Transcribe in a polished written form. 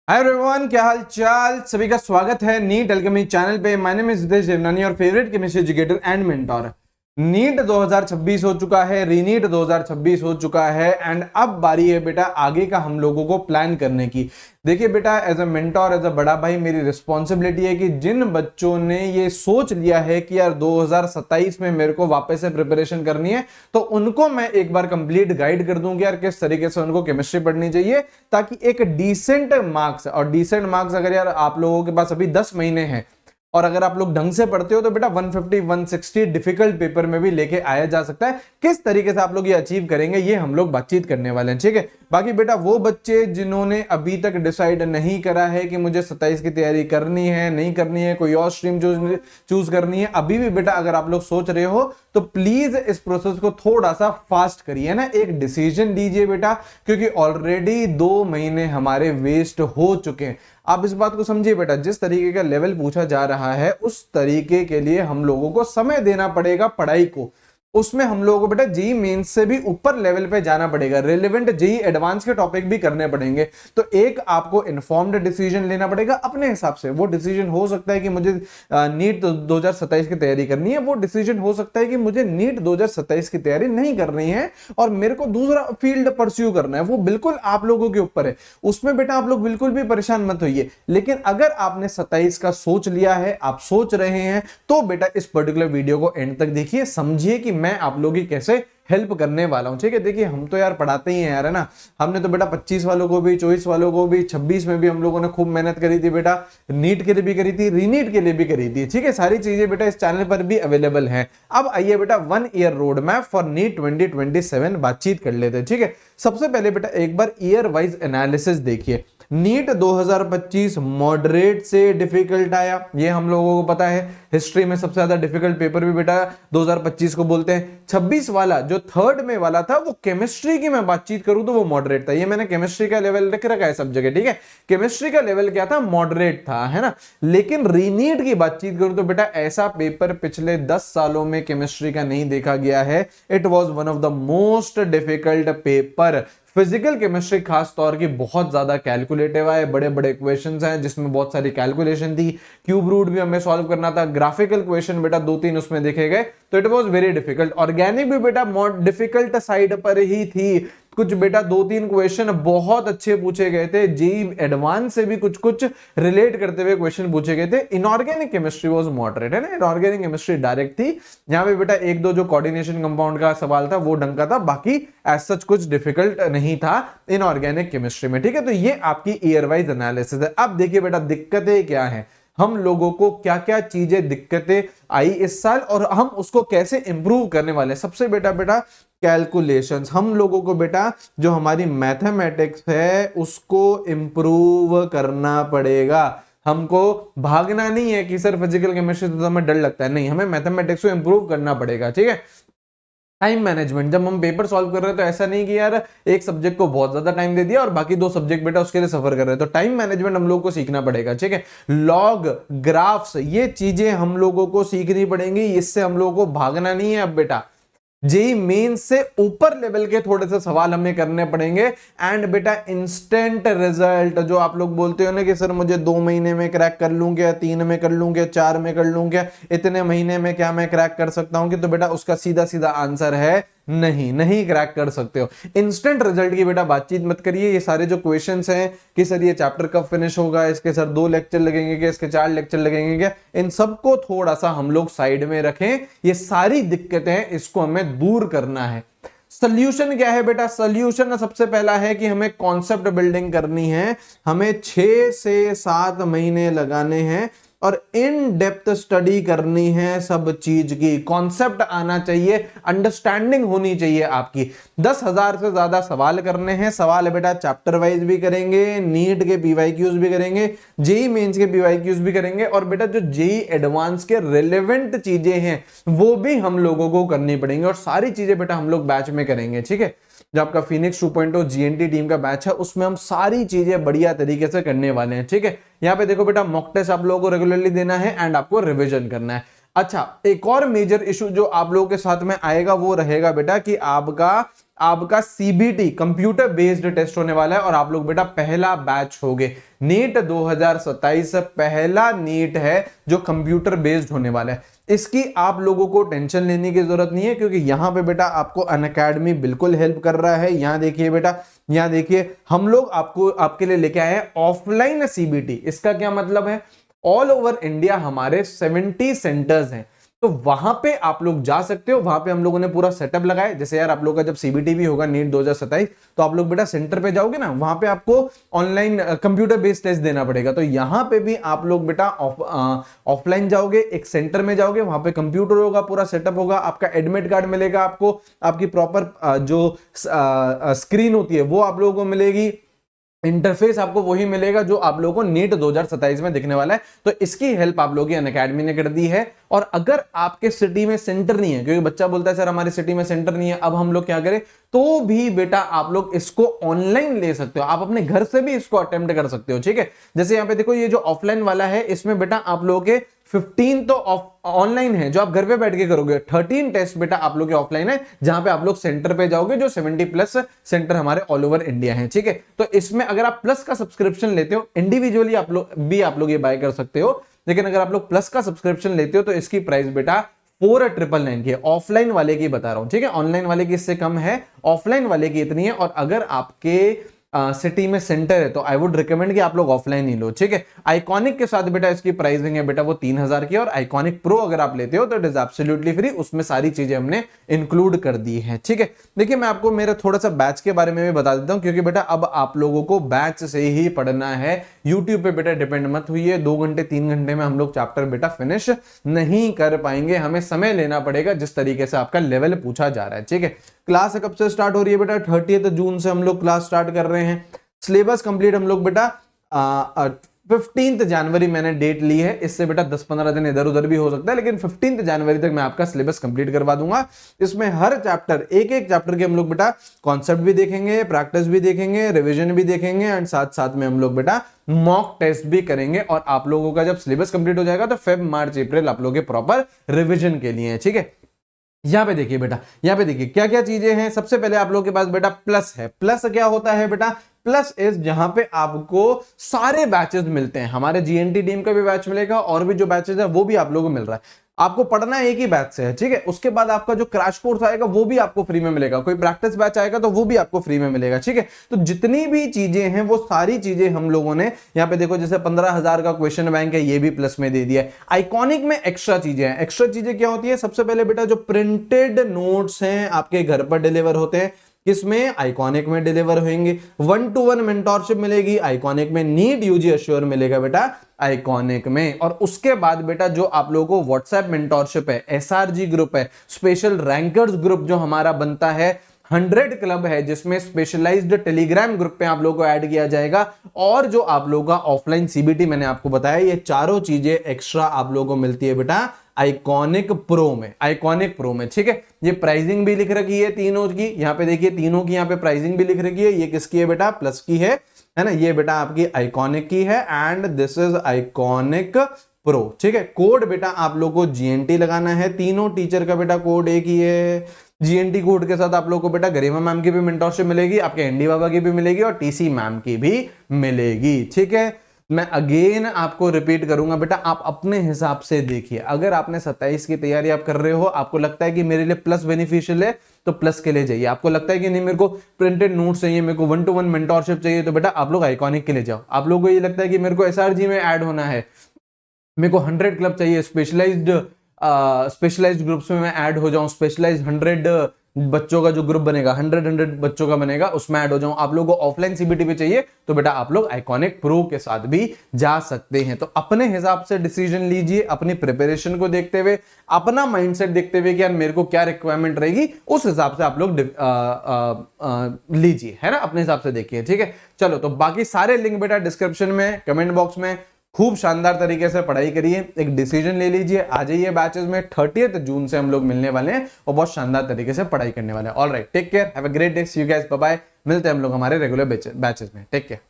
Hi everyone, क्या हाल चाल। सभी का स्वागत है नीट अल्केमी चैनल पे। My name is Hitesh Devnani और favourite chemistry educator and mentor. NEET 2026 हो चुका है, रीनीट 2026 हो चुका है एंड अब बारी है बेटा आगे का हम लोगों को प्लान करने की। देखिए बेटा, as a mentor, as a बड़ा भाई, मेरी रिस्पॉन्सिबिलिटी है कि जिन बच्चों ने ये सोच लिया है कि यार 2027 में मेरे को वापस से प्रिपरेशन करनी है, तो उनको मैं एक बार कंप्लीट गाइड कर दूं कि यार किस तरीके से उनको केमिस्ट्री पढ़नी चाहिए, ताकि एक डिसेंट मार्क्स, और डिसेंट मार्क्स अगर यार आप लोगों के पास अभी 10 महीने हैं और अगर आप लोग ढंग से पढ़ते हो तो बेटा 150 160 डिफिकल्ट पेपर में भी लेके आया जा सकता है। किस तरीके से आप लोग ये अचीव करेंगे ये हम लोग बातचीत करने वाले हैं, ठीक है। बाकी बेटा वो बच्चे जिन्होंने अभी तक डिसाइड नहीं करा है कि मुझे 27 की तैयारी करनी है नहीं करनी है, कोई और स्ट्रीम चूज करनी है, अभी भी बेटा अगर आप लोग सोच रहे हो तो प्लीज इस प्रोसेस को थोड़ा सा फास्ट करिए ना, एक डिसीजन लीजिए बेटा, क्योंकि ऑलरेडी 2 महीने हमारे वेस्ट हो चुके हैं। आप इस बात को समझिए बेटा, जिस तरीके का लेवल पूछा जा रहा है उस तरीके के लिए हम लोगों को समय देना पड़ेगा पढ़ाई को। उसमें हम लोगों को बेटा जेई मेंस से भी ऊपर लेवल पे जाना पड़ेगा, रेलेवेंट जेई एडवांस के टॉपिक भी करने पड़ेंगे। तो एक आपको इन्फॉर्म्ड डिसीजन लेना पड़ेगा अपने हिसाब से। वो डिसीजन हो सकता है कि मुझे नीट 2027 की तैयारी करनी है, वो डिसीजन हो सकता है कि मुझे नीट 2027 की तैयारी नहीं करनी है और मेरे को दूसरा फील्ड परस्यू करना है। वो बिल्कुल आप लोगों के ऊपर है, उसमें बेटा आप लोग बिल्कुल भी परेशान मत होइए। लेकिन अगर आपने 27 का सोच लिया है, आप सोच रहे हैं, तो बेटा इस पर्टिकुलर वीडियो को एंड तक देखिए, समझिए कि मैं आप लोगों की कैसे हेल्प करने वाला हूं, ठीक है। देखिए हम तो यार पढ़ाते ही हैं यार, है ना। हमने तो बेटा 25 वालों को भी, 24 वालों को भी, 26 में भी हम लोगों ने खूब मेहनत करी थी बेटा, नीट के लिए भी करी थी, रीनीट के लिए भी करी थी, ठीक है। सारी चीजें बेटा इस चैनल पर भी अवेलेबल हैं। अब आइए बेटा 1 year road map for NEET 2027 बातचीत कर लेते हैं, ठीक है। सबसे पहले बेटा एक बार ईयर वाइज एनालिसिस देखिए। नीट 2025 मॉडरेट से डिफिकल्ट आया, ये हम लोगों को पता है। हिस्ट्री में सबसे ज्यादा डिफिकल्ट पेपर भी बेटा 2025 को बोलते हैं। 26 वाला जो थर्ड में वाला था, वो केमिस्ट्री की मैं बातचीत करूं तो वो मॉडरेट था। ये मैंने केमिस्ट्री का लेवल लिख रखा है सब जगह, ठीक है। केमिस्ट्री का लेवल क्या था? मॉडरेट था, है ना। लेकिन रीनीट की बातचीत करूं तो बेटा ऐसा पेपर पिछले 10 सालों में केमिस्ट्री का नहीं देखा गया है। It was one of the most difficult paper. Physical chemistry खास तौर की बहुत ज्यादा कैलकुलेटिव है, बड़े बड़े इक्वेशंस हैं जिसमें बहुत सारी कैलकुलेशन थी, क्यूब रूट भी हमें सॉल्व करना था, ग्राफिकल क्वेश्चन बेटा 2-3 उसमें देखे गए, तो it was very difficult. Organic भी बेटा डिफिकल्ट साइड पर ही थी। कुछ बेटा 2-3 क्वेश्चन बहुत अच्छे पूछे गए थे, जेई एडवांस से भी कुछ कुछ रिलेट करते हुए क्वेश्चन पूछे गए थे। इनऑर्गेनिक केमिस्ट्री वाज मॉडरेट, है ना। इनऑर्गेनिक केमिस्ट्री डायरेक्ट थी, यहां पे बेटा एक दो जो कोऑर्डिनेशन कंपाउंड का सवाल था वो ढंग का था, बाकी एज सच कुछ डिफिकल्ट नहीं था इनऑर्गेनिक केमिस्ट्री में, ठीक है। तो ये आपकी ईयर वाइज एनालिसिस है। अब देखिए बेटा दिक्कतें क्या है, हम लोगों को क्या क्या चीजें दिक्कतें आई इस साल और हम उसको कैसे इंप्रूव करने वाले हैं। सबसे बेटा कैलकुलेशंस, हम लोगों को बेटा जो हमारी मैथमेटिक्स है उसको इंप्रूव करना पड़ेगा। हमको भागना नहीं है कि सर फिजिकल केमिस्ट्री तो हमें डर लगता है, नहीं, हमें मैथमेटिक्स को इंप्रूव करना पड़ेगा, ठीक है। टाइम मैनेजमेंट, जब हम पेपर सॉल्व कर रहे हैं तो ऐसा नहीं कि यार एक सब्जेक्ट को बहुत ज्यादा टाइम दे दिया और बाकी 2 सब्जेक्ट बेटा उसके लिए सफर कर रहे हैं, तो टाइम मैनेजमेंट हम लोग को सीखना पड़ेगा, ठीक है। लॉग, ग्राफ्स, ये चीजें हम लोगों को सीखनी पड़ेंगी, इससे हम लोगों को भागना नहीं है अब बेटा। जेई मेन से ऊपर लेवल के थोड़े से सवाल हमें करने पड़ेंगे एंड बेटा इंस्टेंट रिजल्ट, जो आप लोग बोलते हो ना कि सर मुझे 2 महीने में क्रैक कर लूं क्या, 3 में कर लूं क्या, 4 में कर लूं क्या, इतने महीने में क्या मैं क्रैक कर सकता हूं कि, तो बेटा उसका सीधा सीधा आंसर है नहीं, नहीं क्रैक कर सकते हो। इंस्टेंट रिजल्ट की बेटा बातचीत मत करिए। ये सारे जो क्वेश्चंस हैं कि सर ये चैप्टर कब फिनिश होगा, इसके सर 2 लेक्चर लगेंगे क्या, इसके 4 लेक्चर लगेंगे क्या, इन सबको थोड़ा सा हम लोग साइड में रखें। ये सारी दिक्कतें हैं, इसको हमें दूर करना है। सोल्यूशन क्या है बेटा? सोल्यूशन सबसे पहला है कि हमें कॉन्सेप्ट बिल्डिंग करनी है, हमें 6 से 7 महीने लगाने हैं और इन डेप्थ स्टडी करनी है सब चीज की। कॉन्सेप्ट आना चाहिए, अंडरस्टैंडिंग होनी चाहिए आपकी। 10,000 से ज्यादा सवाल करने हैं। सवाल बेटा चैप्टर वाइज भी करेंगे, नीट के पीवाईक्यूज भी करेंगे, जेई मेंस के पीवाईक्यूज भी करेंगे और बेटा जो जेई एडवांस के रिलेवेंट चीजें हैं वो भी हम लोगों को करनी पड़ेंगी और सारी चीजें बेटा हम लोग बैच में करेंगे, ठीक है। जो आपका फिनिक्स 2.0 जीएनटी टीम का बैच है उसमें हम सारी चीजें बढ़िया तरीके से करने वाले हैं, ठीक है। यहाँ पे देखो बेटा मॉक टेस्ट आप लोगों को रेगुलरली देना है एंड आपको रिवीजन करना है। अच्छा, एक और मेजर इशू जो आप लोगों के साथ में आएगा वो रहेगा बेटा कि आपका आपका सीबीटी कंप्यूटर बेस्ड टेस्ट होने वाला है और आप लोग बेटा पहला बैच होगे। नीट 2027 पहला नीट है जो कंप्यूटर बेस्ड होने वाला है। इसकी आप लोगों को टेंशन लेने की जरूरत नहीं है, क्योंकि यहां पे बेटा आपको अनअकैडमी बिल्कुल हेल्प कर रहा है। यहां देखिए बेटा, यहां देखिए हम लोग आपके लिए लेके आए हैं ऑफलाइन सीबीटी। इसका क्या मतलब है, ऑल ओवर इंडिया हमारे 70 सेंटर्स हैं, तो वहां पे आप लोग जा सकते हो। वहां पे हम लोगों ने पूरा सेटअप लगाया। जैसे यार आप लोग का जब सीबीटी भी होगा नीट 2027, तो आप लोग बेटा सेंटर पे जाओगे ना, वहां पे आपको ऑनलाइन कंप्यूटर बेस्ड टेस्ट देना पड़ेगा। तो यहां पे भी आप लोग बेटा ऑफलाइन जाओगे, एक सेंटर में जाओगे, वहां पे कंप्यूटर होगा, पूरा सेटअप होगा, आपका एडमिट कार्ड मिलेगा, आपको आपकी प्रॉपर जो स्क्रीन होती है वो आप लोगों को मिलेगी, इंटरफेस आपको वही मिलेगा जो आप लोगों को नीट 2027 में दिखने वाला है। तो इसकी हेल्प आप लोगों की अनअकैडमी ने कर दी है। और अगर आपके सिटी में सेंटर नहीं है, क्योंकि बच्चा बोलता है सर हमारे सिटी में सेंटर नहीं है, अब हम लोग क्या करें, तो भी बेटा आप लोग इसको ऑनलाइन ले सकते हो, आप अपने घर से भी इसको अटेम्प्ट कर सकते हो। ठीक है, जैसे यहां पे देखो ये जो ऑफलाइन वाला है, इसमें बेटा आप लोगों के 15 तो ऑनलाइन है जो आप घर पे बैठ के करोगे, 13 टेस्ट बेटा आप लोग के ऑफलाइन है जहां पे आप लोग सेंटर पे जाओगे, जो 70 प्लस सेंटर हमारे ऑल ओवर इंडिया हैं। ठीक है, तो इसमें अगर आप प्लस का सब्सक्रिप्शन लेते हो, इंडिविजुअली आप लोग ये बाय कर सकते हो, लेकिन अगर आप लोग प्लस का सब्सक्रिप्शन लेते हो तो इसकी प्राइस बेटा 4999 की है। ऑफलाइन वाले की बता रहा हूं, ठीक है, ऑनलाइन वाले की इससे कम है, ऑफलाइन वाले की इतनी है। और अगर आपके सिटी में सेंटर है तो आई वुड रिकमेंड कि आप लोग ऑफलाइन ही लो। ठीक है, आइकॉनिक के साथ बेटा इसकी प्राइसिंग है बेटा वो 3000 की, और आइकॉनिक प्रो अगर आप लेते हो तो इट इज एब्सोल्युटली फ्री, उसमें सारी चीजें हमने इंक्लूड कर दी है। ठीक है, देखिए मैं आपको मेरा थोड़ा सा बैच के बारे में भी बता देता हूं, क्योंकि बेटा अब आप लोगों को बैच से ही पढ़ना है, यूट्यूब पे बेटा डिपेंड मत हुई 2 घंटे 3 घंटे में हम लोग चैप्टर बेटा फिनिश नहीं कर पाएंगे, हमें समय लेना पड़ेगा जिस तरीके से आपका लेवल पूछा जा रहा है। ठीक है, क्लास कब से स्टार्ट हो रही है बेटा, 30 जून से हम लोग क्लास स्टार्ट कर रहे हैं। सिलेबस कंप्लीट हम लोग बेटा 15 जनवरी मैंने डेट ली है, इससे बेटा 10-15 दिन इधर उधर भी हो सकता है, लेकिन 15 जनवरी तक मैं आपका सिलेबस कंप्लीट करवा दूंगा। इसमें हर चैप्टर एक चैप्टर के हम लोग बेटा कॉन्सेप्ट भी देखेंगे, प्रैक्टिस भी देखेंगे, रिवीजन भी देखेंगे, एंड साथ साथ में हम लोग बेटा मॉक टेस्ट भी करेंगे। और आप लोगों का जब सिलेबस कंप्लीट हो जाएगा तो फेब मार्च अप्रैल आप लोगों के प्रॉपर रिविजन के लिए है। ठीक है, यहां पे देखिए बेटा, यहां पे देखिए क्या क्या चीजें हैं। सबसे पहले आप लोगों के पास बेटा प्लस है। प्लस क्या होता है बेटा, प्लस इज जहां पे आपको सारे बैचेस मिलते हैं, हमारे जीएनटी टीम का भी बैच मिलेगा और भी जो बैचेस है वो भी आप लोगों को मिल रहा है। आपको पढ़ना एक ही बैच से है, ठीक है, उसके बाद आपका जो क्रैश कोर्स आएगा वो भी आपको फ्री में मिलेगा, कोई प्रैक्टिस बैच आएगा तो वो भी आपको फ्री में मिलेगा। ठीक है, तो जितनी भी चीजें हैं वो सारी चीजें हम लोगों ने यहाँ पे देखो, जैसे 15,000 का क्वेश्चन बैंक है ये भी प्लस में दे दिया है। आइकॉनिक में एक्स्ट्रा चीजें हैं। एक्स्ट्रा चीजें क्या होती है, सबसे पहले बेटा जो प्रिंटेड नोट्स हैं आपके घर पर डिलीवर होते हैं, किसमें, आइकॉनिक में डिलीवर होंगे। 1-to-1 मेंटोरशिप मिलेगी आइकॉनिक में, नीट यूजी अश्योर मिलेगा बेटा आइकॉनिक में। और उसके बाद बेटा जो आप लोगों को व्हाट्सएप मेंटोरशिप है, एसआरजी ग्रुप है, स्पेशल रैंकर्स ग्रुप जो हमारा बनता है, 100 क्लब है जिसमें स्पेशलाइज्ड टेलीग्राम ग्रुप पे आप लोगों को ऐड किया जाएगा, और जो आप लोगों का ऑफलाइन सीबीटी मैंने आपको बताया, ये चारों चीजें एक्स्ट्रा आप लोगों को मिलती है बेटा आइकॉनिक प्रो में। आइकॉनिक प्रो में, ठीक है, ये प्राइसिंग भी लिख रखी है तीनों की, यहां पे देखिए तीनों की यहां पे प्राइसिंग भी लिख रखी है। ये किसकी है बेटा, प्लस की है ना, ये बेटा आपकी आइकॉनिक की है, and this is iconic pro. ठीक है, कोड बेटा आप लोगों को जीएनटी लगाना है, तीनों टीचर का बेटा कोड एक ही है। जीएनटी कोड के साथ आप लोगों को बेटा गरिमा मैम की भी मेंटरशिप मिलेगी, आपके एनडी बाबा की भी मिलेगी, और टीसी मैम की भी मिलेगी। ठीक है, मैं अगेन आपको रिपीट करूंगा बेटा, आप अपने हिसाब से देखिए। अगर आपने 27 की तैयारी आप कर रहे हो, आपको लगता है कि मेरे लिए प्लस बेनिफिशियल है तो प्लस के लिए जाइए। आपको लगता है कि नहीं मेरे को प्रिंटेड नोट्स चाहिए, मेरे को 1-to-1 मेंटरशिप चाहिए, तो बेटा आप लोग आइकॉनिक के लिए जाओ। आप लोगों को ये लगता है कि मेरे को एसआरजी में ऐड होना है, मेरे को 100 क्लब चाहिए, स्पेशलाइज्ड ग्रुप्स में मैं ऐड हो जाऊं, स्पेशलाइज्ड 100 बच्चों का जो ग्रुप बनेगा, 100 बच्चों का बनेगा, उसमें ऐड हो जाऊं। आप लोगों को ऑफलाइन सीबीटी भी चाहिए तो बेटा आप लोग आइकॉनिक प्रो के साथ भी जा सकते हैं। तो अपने हिसाब से डिसीजन लीजिए, अपनी प्रिपरेशन को देखते हुए, अपना माइंडसेट देखते हुए कि यार मेरे को क्या रिक्वायरमेंट रहेगी, उस हिसाब से आप लोग लीजिए, है ना, अपने हिसाब से देखिए। ठीक है, चलो, तो बाकी सारे लिंक बेटा डिस्क्रिप्शन में, कमेंट बॉक्स में। खूब शानदार तरीके से पढ़ाई करिए, एक डिसीजन ले लीजिए, आ जाइए बैचेस में। 30 जून से हम लोग मिलने वाले हैं और बहुत शानदार तरीके से पढ़ाई करने वाले हैं। Alright, take care, have a great day, see you guys, bye bye. मिलते हैं हम लोग हमारे रेगुलर बैचेस में। टेक केयर।